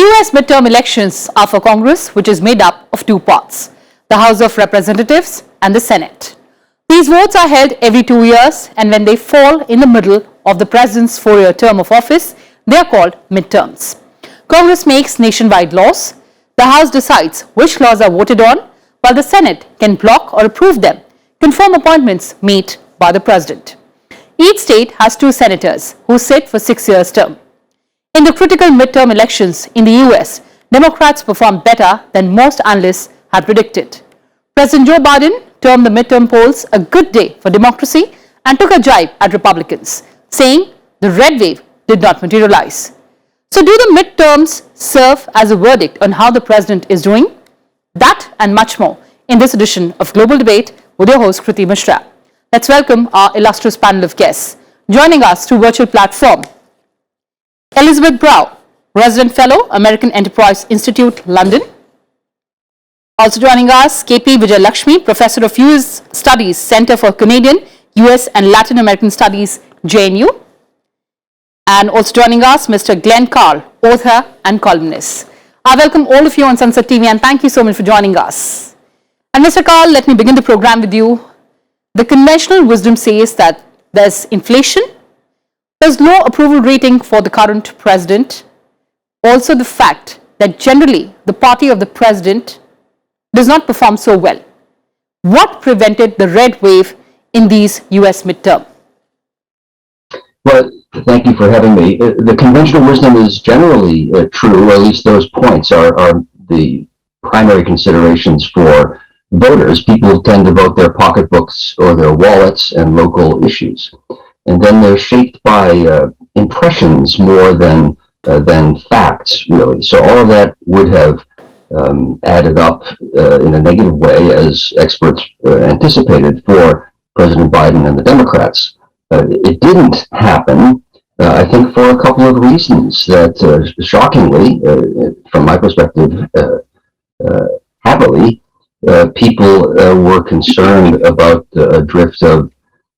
US midterm elections are for Congress, which is made up of two parts, the House of Representatives and the Senate. These votes are held every 2 years, and when they fall in the middle of the president's 4-year term of office, they are called midterms. Congress makes nationwide laws. The House decides which laws are voted on, while the Senate can block or approve them, confirm appointments made by the president. Each state has 2 senators who sit for 6 years term. In the critical midterm elections in the US, Democrats performed better than most analysts had predicted. President Joe Biden termed the midterm polls a good day for democracy and took a jibe at Republicans, saying the red wave did not materialize. So do the midterms serve as a verdict on how the president is doing? That and much more in this edition of Global Debate with your host Kriti Mishra. Let's welcome our illustrious panel of guests. Joining us through virtual platform, Elizabeth Brow, Resident Fellow, American Enterprise Institute, London. Also joining us, KP Vijay Lakshmi, Professor of US Studies, Center for Canadian, US and Latin American Studies, JNU. And also joining us, Mr. Glenn Carl, author and columnist. I welcome all of you on Sansad TV and thank you so much for joining us. And Mr. Carl, let me begin the program with you. The conventional wisdom says that there's inflation, there's low approval rating for the current president, also the fact that generally the party of the president does not perform so well. What prevented the red wave in these US midterm? Well, thank you for having me. The conventional wisdom is generally true, or at least those points are the primary considerations for voters. People tend to vote their pocketbooks or their wallets and local issues. And then they're shaped by impressions more than facts, really. So all of that would have added up in a negative way, as experts anticipated, for President Biden and the Democrats. It didn't happen, I think, for a couple of reasons that, shockingly, from my perspective, happily, people were concerned about the drift of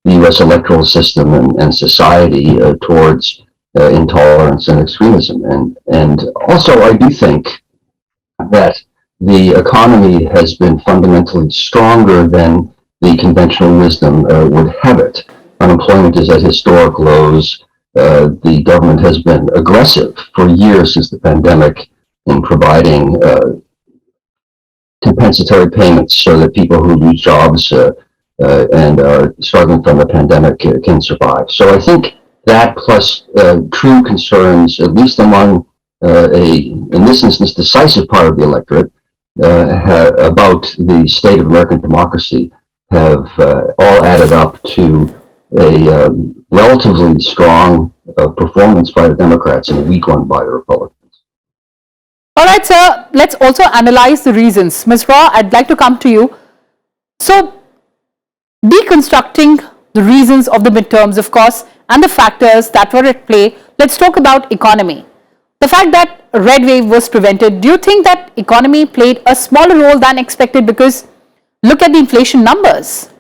the U.S. electoral system and society towards intolerance and extremism. And also, I do think that the economy has been fundamentally stronger than the conventional wisdom would have it. Unemployment is at historic lows. The government has been aggressive for years since the pandemic in providing compensatory payments so that people who lose jobs and are struggling from the pandemic can survive. So I think that plus true concerns, at least among in this instance, decisive part of the electorate about the state of American democracy have all added up to a relatively strong performance by the Democrats and a weak one by the Republicans. All right, sir, let's also analyze the reasons. Ms. Raw, I'd like to come to you. So, deconstructing the reasons of the midterms, of course, and the factors that were at play, let's talk about economy. The fact that red wave was prevented, do you think that economy played a smaller role than expected? Because look at the inflation numbers.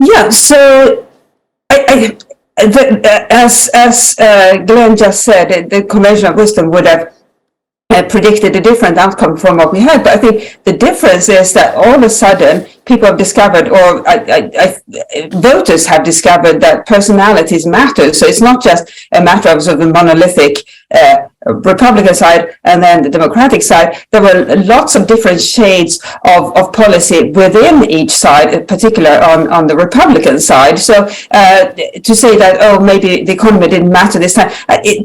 Yeah, so as Glenn just said, the conventional wisdom would have predicted a different outcome from what we had. But I think the difference is that all of a sudden people have discovered, or voters have discovered, that personalities matter. So it's not just a matter of sort of the monolithic Republican side and then the Democratic side. There were lots of different shades of policy within each side, in particular on the Republican side. So to say that, oh, maybe the economy didn't matter this time,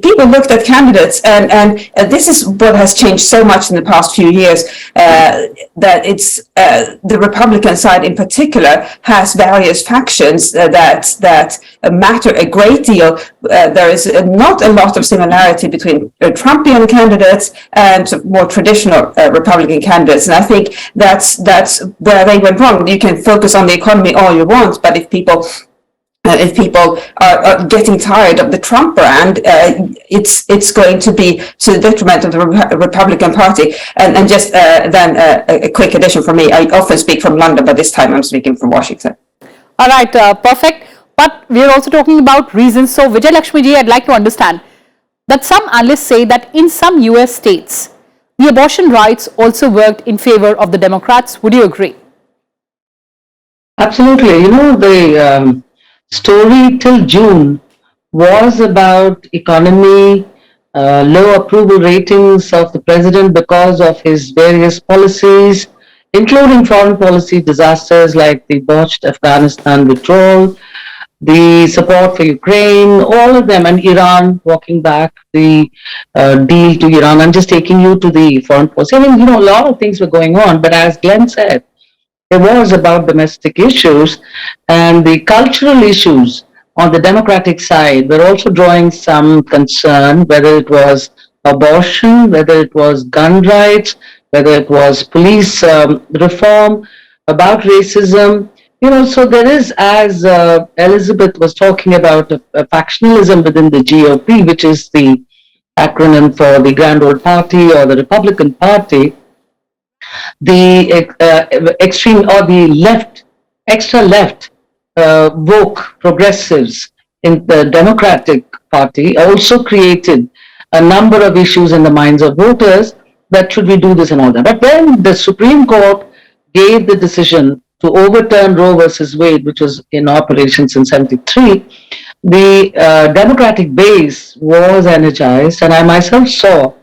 people looked at candidates, and this is what has changed so much in the past few years, that it's the Republican side in particular has various factions that matter a great deal. There is not a lot of similarity between Trumpian candidates and more traditional Republican candidates, and I think that's where they went wrong. You can focus on the economy all you want, but if people are getting tired of the Trump brand, it's going to be to the detriment of the Republican Party. And just then a quick addition from me. I often speak from London, but this time I'm speaking from Washington. All right, perfect. But we're also talking about reasons. So Vijay Lakshmi ji, I'd like to understand, that some analysts say that in some US states, the abortion rights also worked in favor of the Democrats. Would you agree? Absolutely. The story till June was about economy, low approval ratings of the president because of his various policies, including foreign policy disasters like the botched Afghanistan withdrawal, the support for Ukraine, all of them, and Iran walking back the deal to Iran. I'm just taking you to the foreign policy. I mean, a lot of things were going on, but as Glenn said, it was about domestic issues, and the cultural issues on the Democratic side were also drawing some concern, whether it was abortion, whether it was gun rights, whether it was police reform, about racism. So there is, as Elizabeth was talking about, a factionalism within the GOP, which is the acronym for the Grand Old Party or the Republican Party, the extreme or the left, extra left, woke progressives in the Democratic Party also created a number of issues in the minds of voters that should we do this and all that. But when the Supreme Court gave the decision to overturn Roe versus Wade, which was in operation since 73, the Democratic base was energized, and I myself saw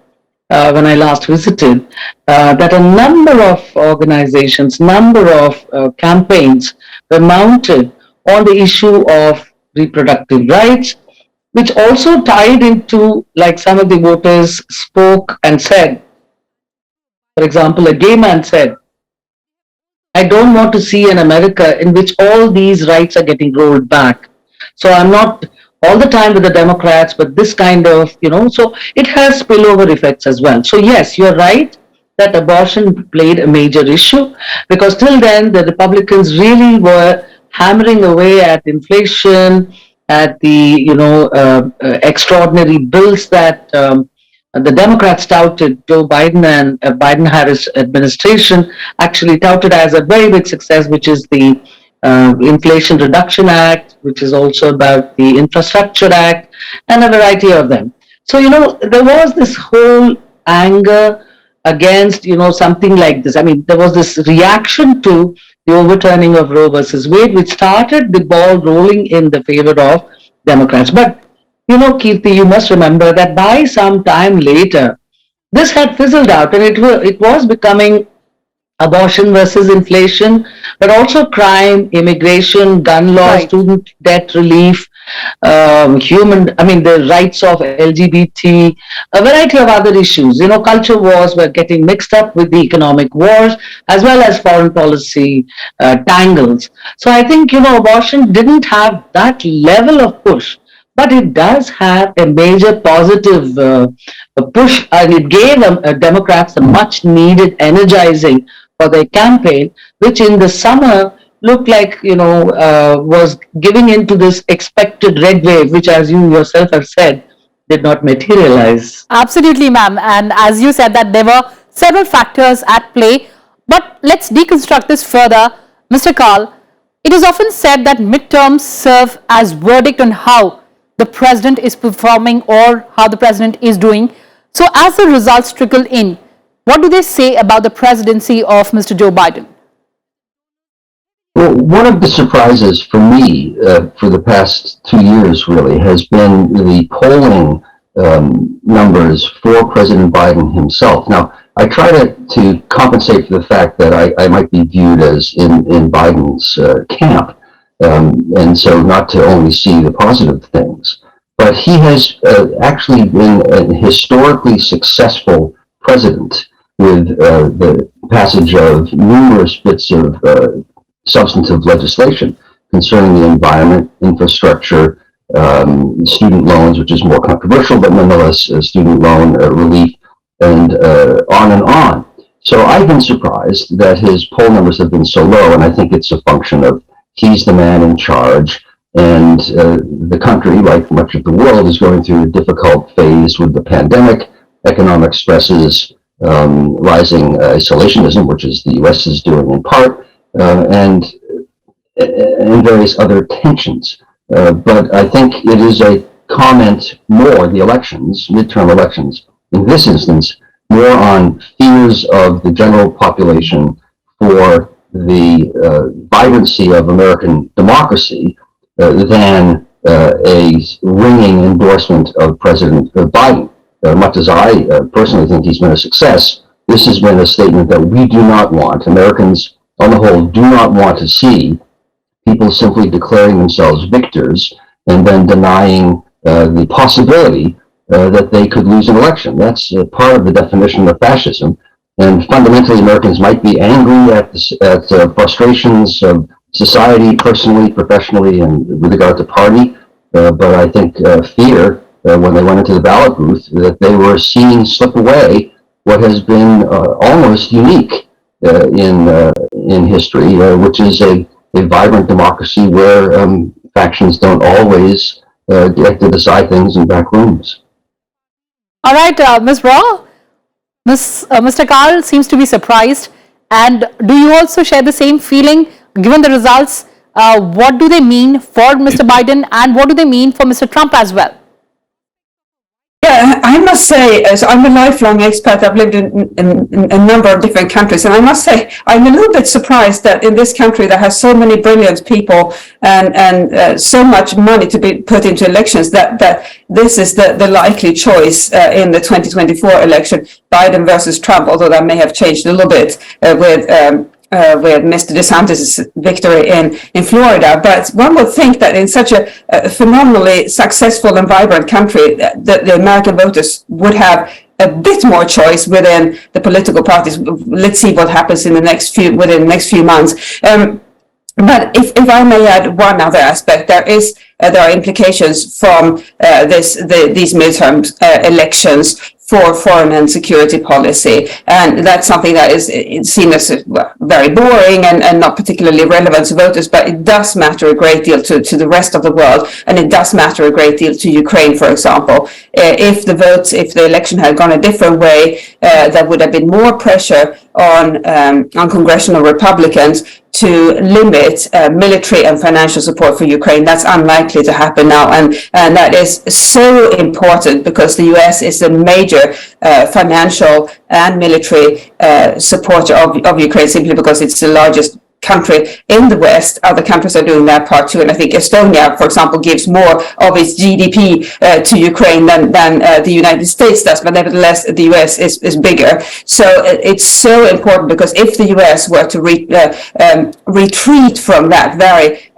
when I last visited, that a number of organizations, number of campaigns were mounted on the issue of reproductive rights, which also tied into, like some of the voters spoke and said, for example, a gay man said, I don't want to see an America in which all these rights are getting rolled back. So I'm not all the time with the Democrats, but this kind of, so it has spillover effects as well. So yes, you're right that abortion played a major issue, because till then the Republicans really were hammering away at inflation, at the, extraordinary bills that the Democrats touted. Joe Biden and Biden-Harris administration actually touted as a very big success, which is the Inflation Reduction Act, which is also about the Infrastructure Act, and a variety of them. So, there was this whole anger against, something like this. I mean, there was this reaction to the overturning of Roe versus Wade, which started the ball rolling in the favor of Democrats. But, Kirti, you must remember that by some time later, this had fizzled out, and it was becoming abortion versus inflation, but also crime, immigration, gun law, Right. student debt relief, the rights of LGBT, a variety of other issues. Culture wars were getting mixed up with the economic wars, as well as foreign policy tangles. So I think, abortion didn't have that level of push, but it does have a major positive push, and it gave Democrats a much needed energizing for their campaign, which in the summer looked like, was giving into this expected red wave, which, as you yourself have said, did not materialize. Absolutely, ma'am. And as you said that there were several factors at play, but let's deconstruct this further. Mr. Karl, it is often said that midterms serve as verdict on how the president is performing or how the president is doing. So as the results trickle in, what do they say about the presidency of Mr. Joe Biden? Well, one of the surprises for me for the past 2 years really has been the polling numbers for President Biden himself. Now, I try to compensate for the fact that I might be viewed as in Biden's camp, and so not to only see the positive things. But he has actually been a historically successful president with the passage of numerous bits of substantive legislation concerning the environment, infrastructure, student loans, which is more controversial, but nonetheless student loan relief, and on and on. So I've been surprised that his poll numbers have been so low, and I think it's a function of he's the man in charge, and the country, like much of the world, is going through a difficult phase with the pandemic, economic stresses, rising isolationism, which is the US is doing in part, and various other tensions. But I think it is a comment more, the elections, midterm elections, in this instance, more on fears of the general population for the vibrancy of American democracy than a ringing endorsement of President Biden. Much as I personally think he's been a success, this has been a statement that we do not want. Americans, on the whole, do not want to see people simply declaring themselves victors and then denying the possibility that they could lose an election. That's part of the definition of fascism. And fundamentally, Americans might be angry at frustrations of society, personally, professionally, and with regard to party. But I think fear, when they went into the ballot booth, that they were seeing slip away what has been almost unique in history, which is a vibrant democracy where factions don't always get to decide things in back rooms. All right, Ms. Raw, Mr. Carl seems to be surprised. And do you also share the same feeling, given the results? What do they mean for Mr. Biden, and what do they mean for Mr. Trump as well? Yeah, I must say, as I'm a lifelong expat, I've lived in a number of different countries, and I must say, I'm a little bit surprised that in this country that has so many brilliant people and so much money to be put into elections, that this is the likely choice in the 2024 election, Biden versus Trump, although that may have changed a little bit with Mr. DeSantis' victory in Florida. But one would think that in such a phenomenally successful and vibrant country, that the American voters would have a bit more choice within the political parties. Let's see what happens within the next few months. But if I may add one other aspect, there are implications from these midterm elections for foreign and security policy, and that's something that is seen as very boring and not particularly relevant to voters, but it does matter a great deal to the rest of the world, and it does matter a great deal to Ukraine, for example. If the election had gone a different way, there would have been more pressure on congressional Republicans to limit military and financial support for Ukraine. That's unlikely to happen now, and that is so important because the US is a major financial and military supporter of Ukraine, simply because it's the largest country in the West. Other countries are doing their part too, and I think Estonia, for example, gives more of its GDP to Ukraine than the United States does, but nevertheless the US is bigger. So it's so important, because if the US were to retreat from that very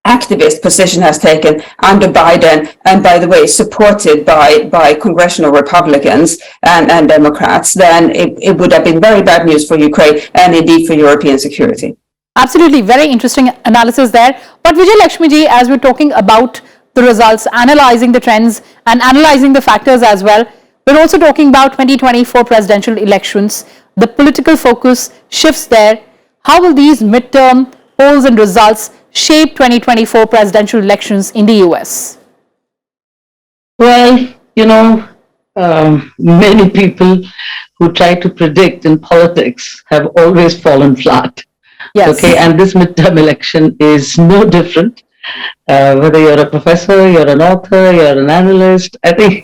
activist position has taken under Biden, and by the way, supported by congressional Republicans and Democrats, then it would have been very bad news for Ukraine and indeed for European security. Absolutely, very interesting analysis there. But Vijay Lakshmiji, as we're talking about the results, analyzing the trends and analyzing the factors as well, we're also talking about 2024 presidential elections. The political focus shifts there. How will these midterm polls and results shape 2024 presidential elections in the US? Well, many people who try to predict in politics have always fallen flat. Yes. Okay, and this midterm election is no different. Whether you're a professor, you're an author, you're an analyst, I think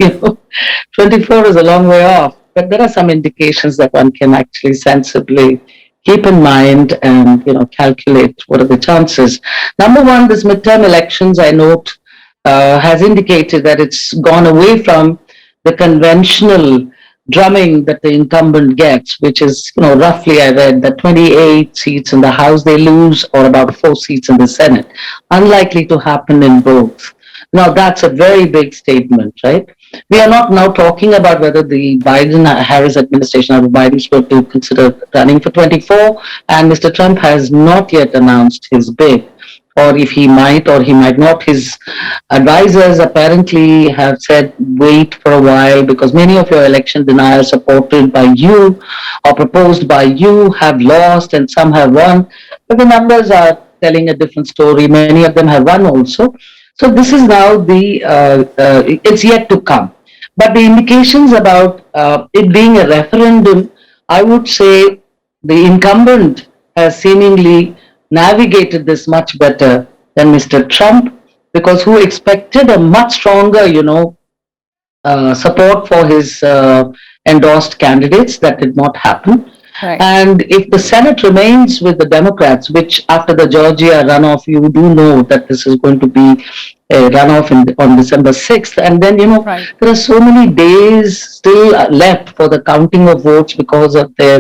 24 is a long way off. But there are some indications that one can actually sensibly keep in mind and calculate what are the chances. Number one, this midterm elections, I note, has indicated that it's gone away from the conventional drumming that the incumbent gets, which is, roughly, I read that 28 seats in the House they lose, or about 4 seats in the Senate. Unlikely to happen in both. Now, that's a very big statement, right? We are not now talking about whether the Biden-Harris administration or Biden's going to consider running for 24, and Mr. Trump has not yet announced his bid, or if he might or he might not. His advisors apparently have said wait for a while, because many of your election deniers supported by you or proposed by you have lost and some have won, but the numbers are telling a different story. Many of them have won also. So this is now it's yet to come. But the indications about it being a referendum, I would say the incumbent has seemingly navigated this much better than Mr. Trump. because who expected a much stronger, support for his endorsed candidates. That did not happen. Right. And if the Senate remains with the Democrats, which after the Georgia runoff, you do know that this is going to be a runoff on December 6th. And then, Right. there are so many days still left for the counting of votes because of their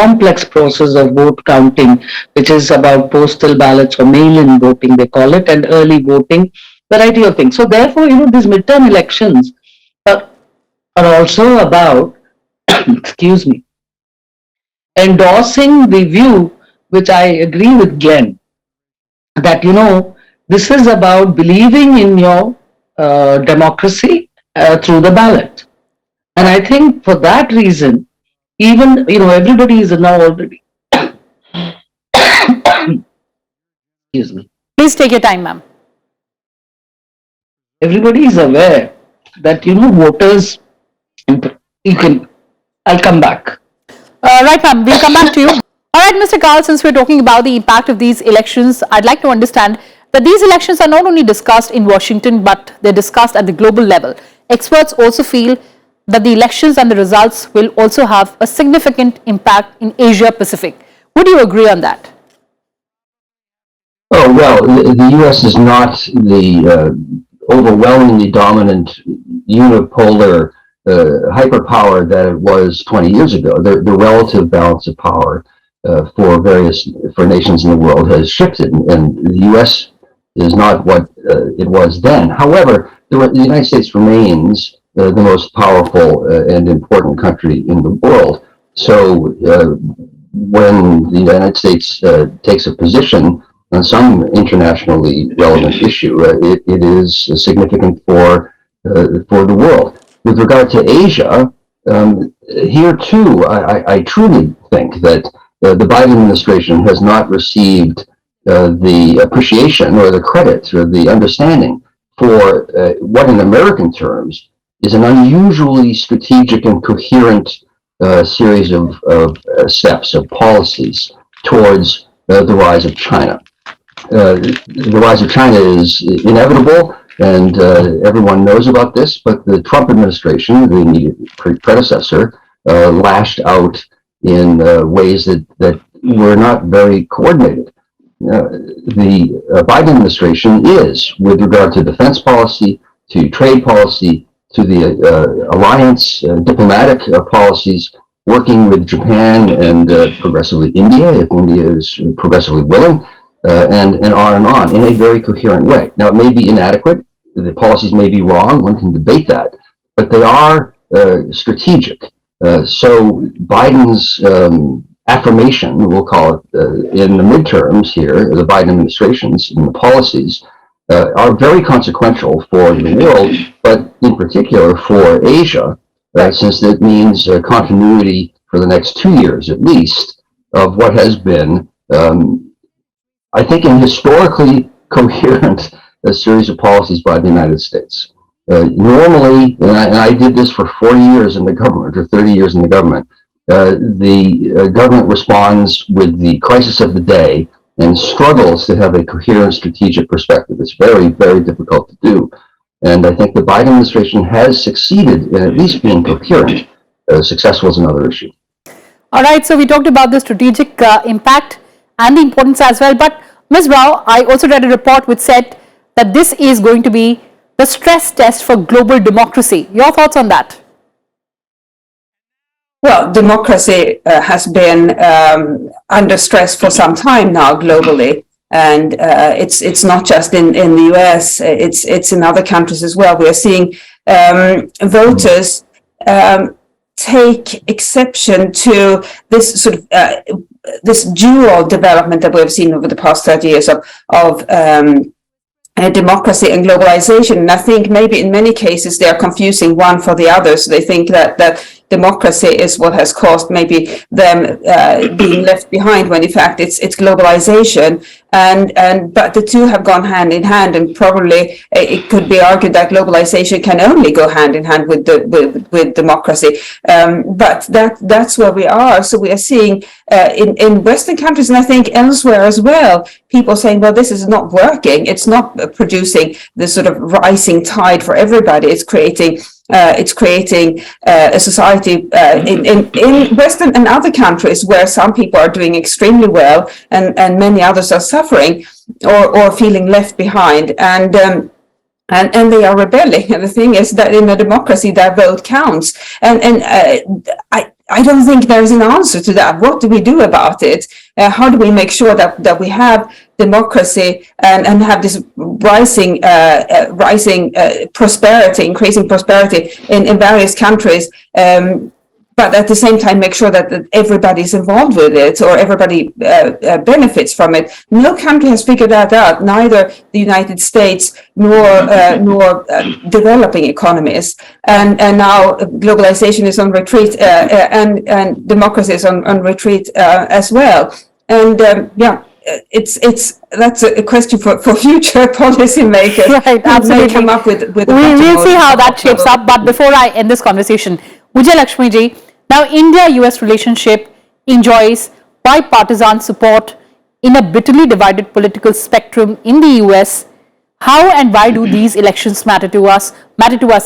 complex process of vote counting, which is about postal ballots or mail-in voting, they call it, and early voting, variety of things. So therefore, these midterm elections are also about, excuse me, endorsing the view, which I agree with Glenn, that, this is about believing in your democracy through the ballot. And I think for that reason, even, everybody is now already, excuse me, Please take your time, ma'am. everybody is aware that, voters, I'll come back. Right, ma'am, we'll come back to you. All right, Mr. Karl, since we're talking about the impact of these elections, I'd like to understand that these elections are not only discussed in Washington, but they're discussed at the global level. Experts also feel that the elections and the results will also have a significant impact in Asia Pacific. Would you agree on that? Oh, well, the U.S. is not the overwhelmingly dominant unipolar hyperpower that it was 20 years ago. The relative balance of power for nations in the world has shifted, and the U.S. is not what it was then. However, the United States remains the most powerful and important country in the world. So when the United States takes a position on some internationally relevant issue, it is significant for the world. With regard to Asia, here too, I truly think that the Biden administration has not received the appreciation or the credit or the understanding for what in American terms is an unusually strategic and coherent series of steps, of policies towards the rise of China. The rise of China is inevitable, and everyone knows about this, but the Trump administration, the immediate predecessor, lashed out in ways that were not very coordinated. The Biden administration is, with regard to defense policy, to trade policy, to the alliance, diplomatic policies, working with Japan and progressively India, if India is progressively willing, and on, in a very coherent way. Now, it may be inadequate, the policies may be wrong, one can debate that, but they are strategic. So Biden's affirmation, we'll call it, in the midterms here, the Biden administration's and the policies, are very consequential for the world, but in particular for Asia, since it means continuity for the next 2 years at least of what has been, I think, an historically coherent series of policies by the United States. Normally, and I did this for 40 years in the government, or 30 years in the government, the government responds with the crisis of the day and struggles to have a coherent strategic perspective. It's very, very difficult to do. And I think the Biden administration has succeeded in at least being coherent. Successful is another issue. All right, so we talked about the strategic impact and the importance as well. But Ms. Rao, I also read a report which said that this is going to be the stress test for global democracy. Your thoughts on that? Well, democracy has been under stress for some time now globally, and it's not just in the US. It's in other countries as well. We are seeing voters take exception to this sort of this dual development that we've seen over the past 30 years of democracy and globalization. And I think maybe in many cases they are confusing one for the other. So they think that democracy is what has caused maybe them being left behind, when in fact it's globalization. But the two have gone hand in hand, and probably it could be argued that globalization can only go hand in hand with democracy. But that's where we are. So we are seeing in Western countries, and I think elsewhere as well, people saying, well, this is not working. It's not producing the sort of rising tide for everybody. It's creating a society in Western and other countries where some people are doing extremely well and many others are suffering or feeling left behind. And they are rebelling. And the thing is that in a democracy, their vote counts. I don't think there is an answer to that. What do we do about it? How do we make sure that we have democracy and have this rising prosperity, increasing prosperity in various countries, but at the same time make sure that everybody is involved with it, or everybody benefits from it? No country has figured that out, neither the United States nor developing economies. And now globalization is on retreat, and democracy is on retreat as well. And that's a question for future policymakers. Right, absolutely. Come up with we'll see how that shapes up. But before I end this conversation, Vijay ji, now India-US relationship enjoys bipartisan support in a bitterly divided political spectrum in the US. How and why do these elections matter to us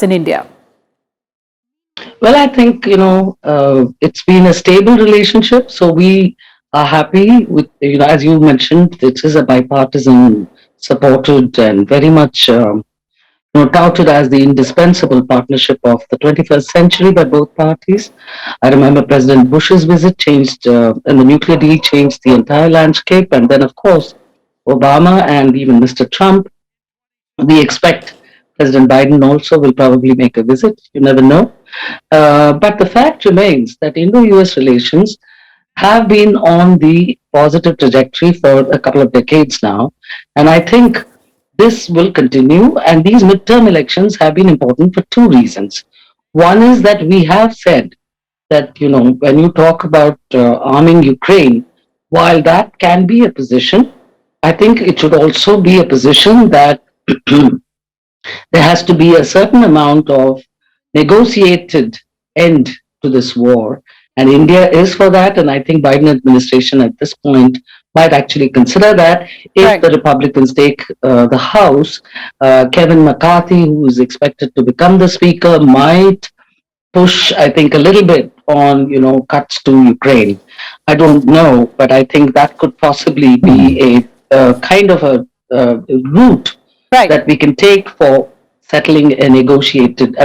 in India? Well, I think, it's been a stable relationship. So we are happy with, as you mentioned, it is a bipartisan supported and very much touted as the indispensable partnership of the 21st century by both parties. I remember President Bush's visit changed, and the nuclear deal changed the entire landscape. And then, of course, Obama and even Mr. Trump. We expect President Biden also will probably make a visit. You never know. But the fact remains that Indo-US relations have been on the positive trajectory for a couple of decades now. And I think this will continue. And these midterm elections have been important for two reasons. One is that we have said that, when you talk about arming Ukraine, while that can be a position, I think it should also be a position that there has to be a certain amount of negotiated end to this war. And India is for that. And I think Biden administration at this point might actually consider that if Right. the Republicans take the House. Kevin McCarthy, who is expected to become the speaker, might push, I think, a little bit on, cuts to Ukraine. I don't know, but I think that could possibly be a kind of a route Right. that we can take for settling a negotiated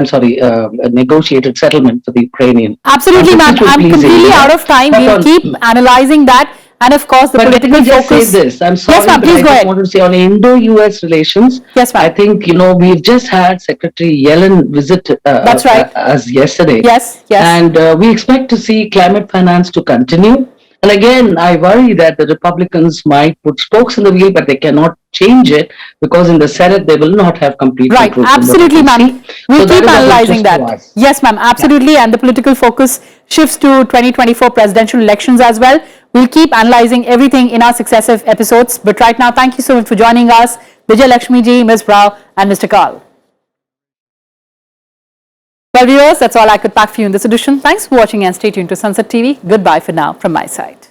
settlement for the Ukrainian. Absolutely, ma'am. I'm completely out of time. We'll keep analyzing that. And of course, the But political let me just focus. say this. I'm sorry, Yes, ma'am. but Please I go just ahead. wanted to say on Indo-US relations, Yes, ma'am. I think, we've just had Secretary Yellen visit That's right. us yesterday. Yes, yes. And we expect to see climate finance to continue. And again, I worry that the Republicans might put spokes in the wheel, but they cannot change it because in the Senate they will not have complete Right, control. absolutely, ma'am. We'll So that keep is of analyzing interest to that. us. Yes, ma'am, absolutely. And the political focus shifts to 2024 presidential elections as well. We'll keep analyzing everything in our successive episodes. But right now, thank you so much for joining us, Vijay ji, Ms. Rao, and Mr. Karl. Well, viewers, that's all I could pack for you in this edition. Thanks for watching and stay tuned to Sansad TV. Goodbye for now from my side.